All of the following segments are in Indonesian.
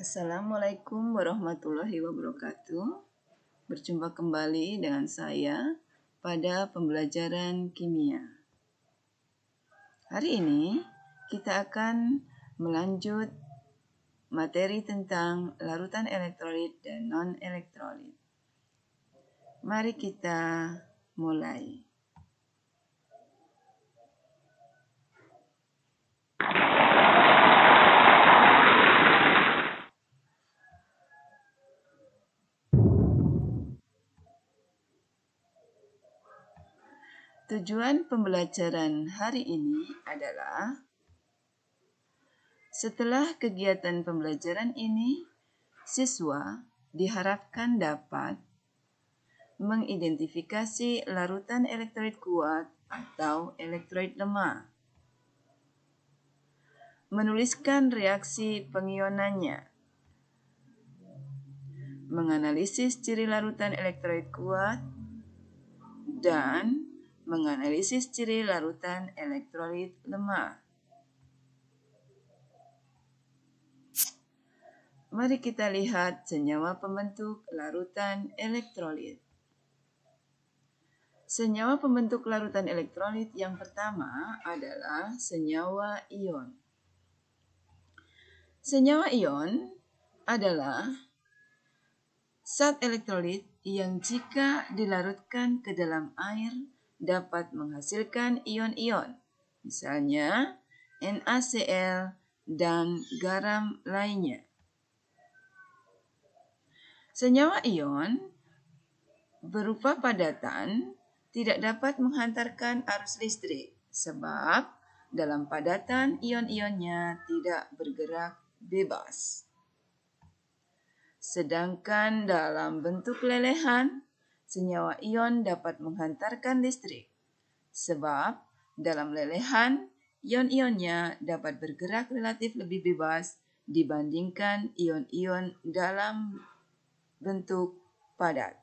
Assalamualaikum warahmatullahi wabarakatuh. Berjumpa kembali dengan saya pada pembelajaran kimia. Hari ini kita akan melanjut materi tentang larutan elektrolit dan non-elektrolit. Mari kita mulai. Tujuan pembelajaran hari ini adalah setelah kegiatan pembelajaran ini, siswa diharapkan dapat mengidentifikasi larutan elektrolit kuat atau elektrolit lemah, menuliskan reaksi pengionannya, menganalisis ciri larutan elektrolit kuat, dan menganalisis ciri larutan elektrolit lemah. Mari kita lihat senyawa pembentuk larutan elektrolit. Senyawa pembentuk larutan elektrolit yang pertama adalah senyawa ion. Senyawa ion adalah zat elektrolit yang jika dilarutkan ke dalam air dapat menghasilkan ion-ion, misalnya NaCl dan garam lainnya. Senyawa ion berupa padatan tidak dapat menghantarkan arus listrik sebab dalam padatan ion-ionnya tidak bergerak bebas. Sedangkan dalam bentuk lelehan, senyawa ion dapat menghantarkan listrik sebab dalam lelehan ion-ionnya dapat bergerak relatif lebih bebas dibandingkan ion-ion dalam bentuk padat.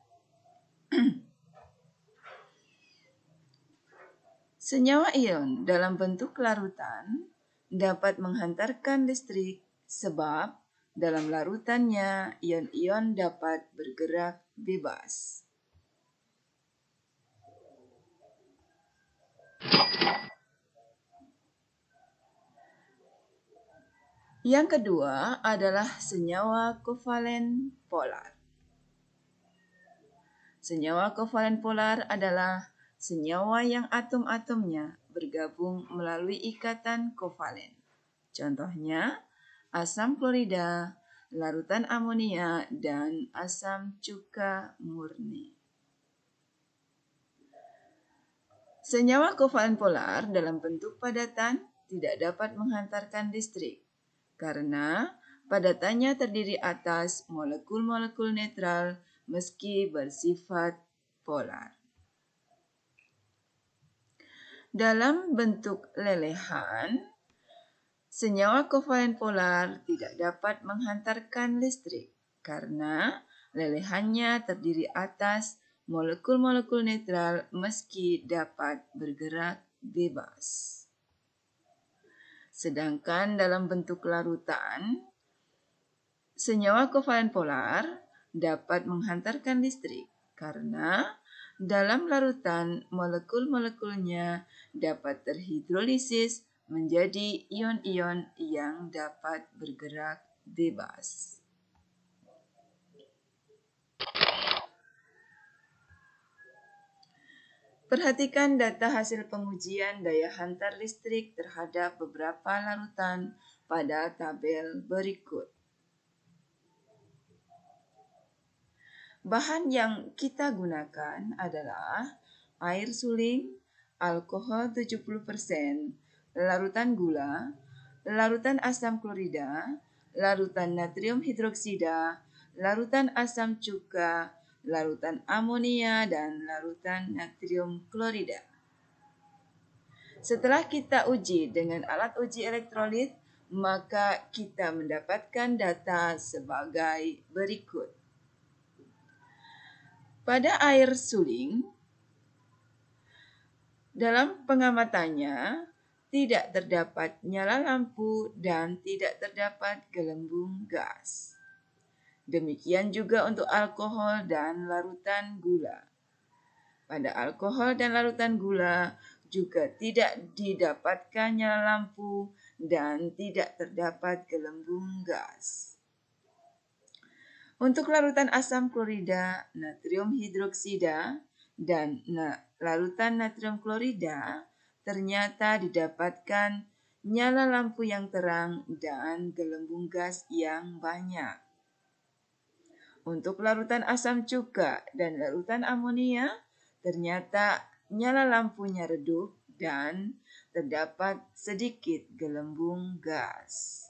Senyawa ion dalam bentuk larutan dapat menghantarkan listrik sebab dalam larutannya ion-ion dapat bergerak bebas. Yang kedua adalah senyawa kovalen polar. Senyawa kovalen polar adalah senyawa yang atom-atomnya bergabung melalui ikatan kovalen. Contohnya, asam klorida, larutan amonia, dan asam cuka murni. Senyawa kovalen polar dalam bentuk padatan tidak dapat menghantarkan listrik karena padatannya terdiri atas molekul-molekul netral meski bersifat polar. Dalam bentuk lelehan, senyawa kovalen polar tidak dapat menghantarkan listrik karena lelehannya terdiri atas molekul-molekul netral meski dapat bergerak bebas. Sedangkan dalam bentuk larutan, senyawa kovalen polar dapat menghantarkan listrik karena dalam larutan molekul-molekulnya dapat terhidrolisis menjadi ion-ion yang dapat bergerak bebas. Perhatikan data hasil pengujian daya hantar listrik terhadap beberapa larutan pada tabel berikut. Bahan yang kita gunakan adalah air suling, alkohol 70%, larutan gula, larutan asam klorida, larutan natrium hidroksida, larutan asam cuka, larutan amonia, dan larutan natrium klorida. Setelah kita uji dengan alat uji elektrolit, maka kita mendapatkan data sebagai berikut. Pada air suling, dalam pengamatannya, tidak terdapat nyala lampu, dan tidak terdapat gelembung gas. Demikian juga untuk alkohol dan larutan gula. Pada alkohol dan larutan gula juga tidak didapatkan nyala lampu dan tidak terdapat gelembung gas. Untuk larutan asam klorida, natrium hidroksida, dan larutan natrium klorida, ternyata didapatkan nyala lampu yang terang dan gelembung gas yang banyak. Untuk larutan asam cuka dan larutan amonia, ternyata nyala lampunya redup dan terdapat sedikit gelembung gas.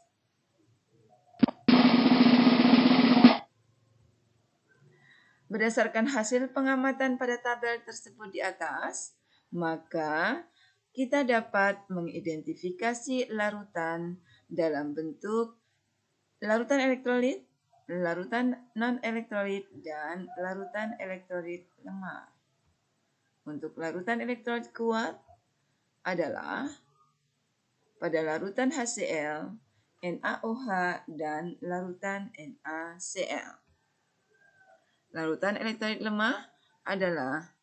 Berdasarkan hasil pengamatan pada tabel tersebut di atas, maka kita dapat mengidentifikasi larutan dalam bentuk larutan elektrolit, larutan non-elektrolit, dan larutan elektrolit lemah. Untuk larutan elektrolit kuat adalah pada larutan HCl, NaOH, dan larutan NaCl. Larutan elektrolit lemah adalah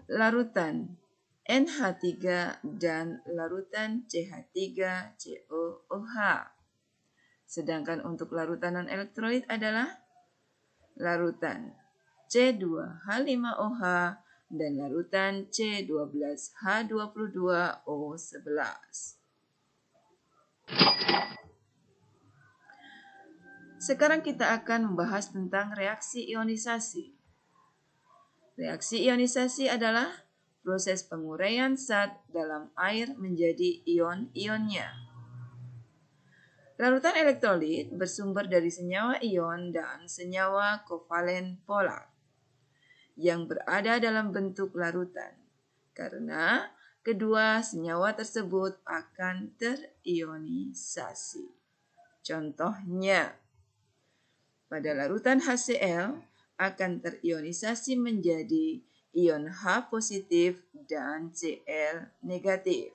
larutan NH3 dan larutan CH3COOH. Sedangkan untuk larutan non-elektrolit adalah larutan C2H5OH dan larutan C12H22O11. Sekarang kita akan membahas tentang reaksi ionisasi. Reaksi ionisasi adalah proses penguraian zat dalam air menjadi ion-ionnya. Larutan elektrolit bersumber dari senyawa ion dan senyawa kovalen polar yang berada dalam bentuk larutan, karena kedua senyawa tersebut akan terionisasi. Contohnya, pada larutan HCl akan terionisasi menjadi ion H positif dan Cl negatif.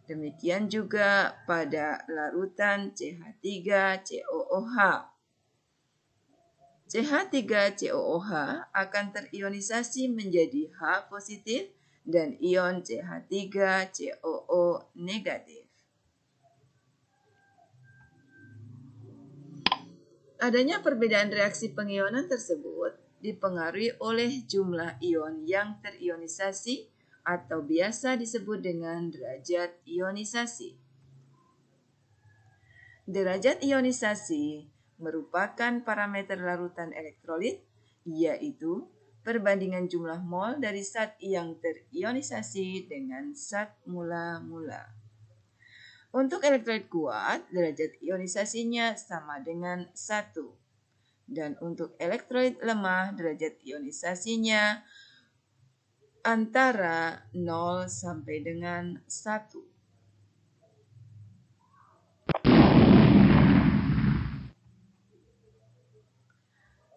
Demikian juga pada larutan CH3COOH. CH3COOH akan terionisasi menjadi H positif dan ion CH3COO negatif. Adanya perbedaan reaksi pengionan tersebut dipengaruhi oleh jumlah ion yang terionisasi atau biasa disebut dengan derajat ionisasi. Derajat ionisasi merupakan parameter larutan elektrolit, yaitu perbandingan jumlah mol dari zat yang terionisasi dengan zat mula-mula. Untuk elektrolit kuat, derajat ionisasinya sama dengan 1. Dan untuk elektrolit lemah, derajat ionisasinya antara 0 sampai dengan 1.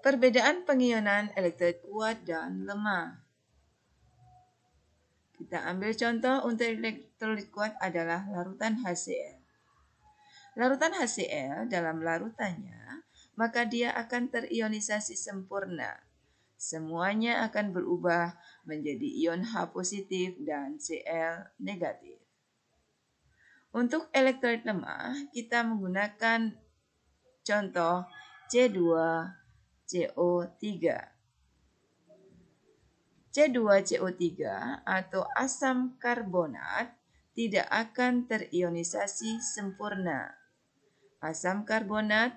Perbedaan pengionan elektrolit kuat dan lemah. Kita ambil contoh untuk elektrolit kuat adalah larutan HCl. Larutan HCl dalam larutannya, maka dia akan terionisasi sempurna. Semuanya akan berubah menjadi ion H positif dan Cl negatif. Untuk elektrolit lemah, kita menggunakan contoh C2CO3. C2CO3 atau asam karbonat tidak akan terionisasi sempurna. Asam karbonat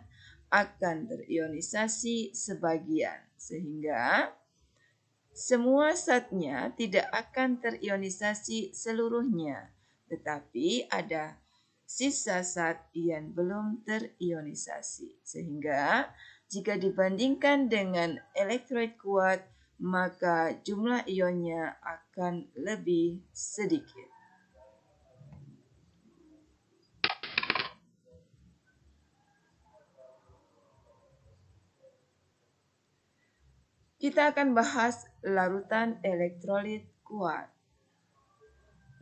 akan terionisasi sebagian, sehingga semua zatnya tidak akan terionisasi seluruhnya, tetapi ada sisa zat yang belum terionisasi. Sehingga jika dibandingkan dengan elektrolit kuat, maka jumlah ionnya akan lebih sedikit. Kita akan bahas larutan elektrolit kuat.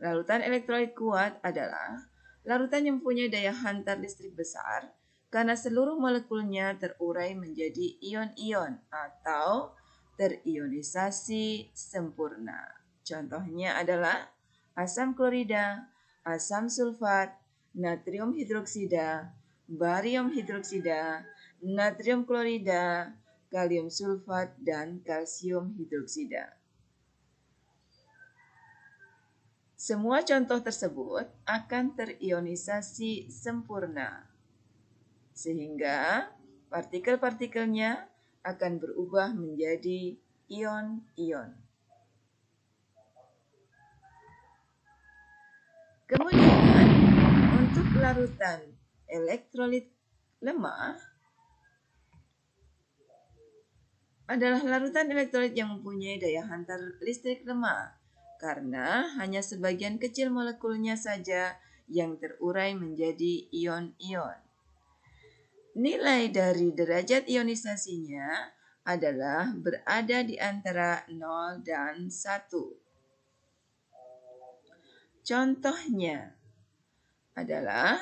Larutan elektrolit kuat adalah larutan yang mempunyai daya hantar listrik besar karena seluruh molekulnya terurai menjadi ion-ion atau terionisasi sempurna. Contohnya adalah asam klorida, asam sulfat, natrium hidroksida, barium hidroksida, natrium klorida, kalium sulfat, dan kalsium hidroksida. Semua contoh tersebut akan terionisasi sempurna, sehingga partikel-partikelnya akan berubah menjadi ion-ion. Kemudian, untuk larutan elektrolit lemah adalah larutan elektrolit yang mempunyai daya hantar listrik lemah karena hanya sebagian kecil molekulnya saja yang terurai menjadi ion-ion. Nilai dari derajat ionisasinya adalah berada di antara 0 dan 1. Contohnya adalah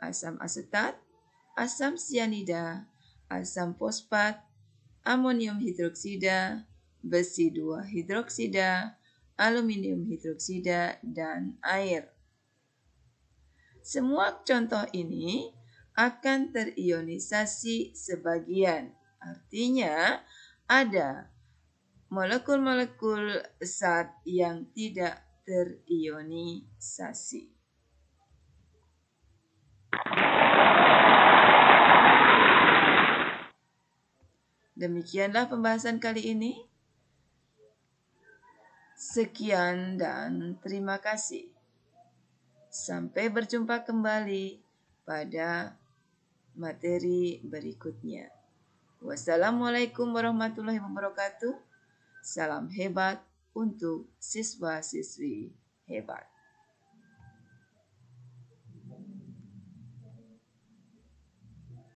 asam asetat, asam sianida, asam fosfat, amonium hidroksida, besi 2 hidroksida, aluminium hidroksida, dan air. Semua contoh ini akan terionisasi sebagian. Artinya ada molekul-molekul zat yang tidak terionisasi. Demikianlah pembahasan kali ini. Sekian dan terima kasih. Sampai berjumpa kembali pada materi berikutnya. Wassalamualaikum warahmatullahi wabarakatuh. Salam hebat untuk siswa-siswi hebat.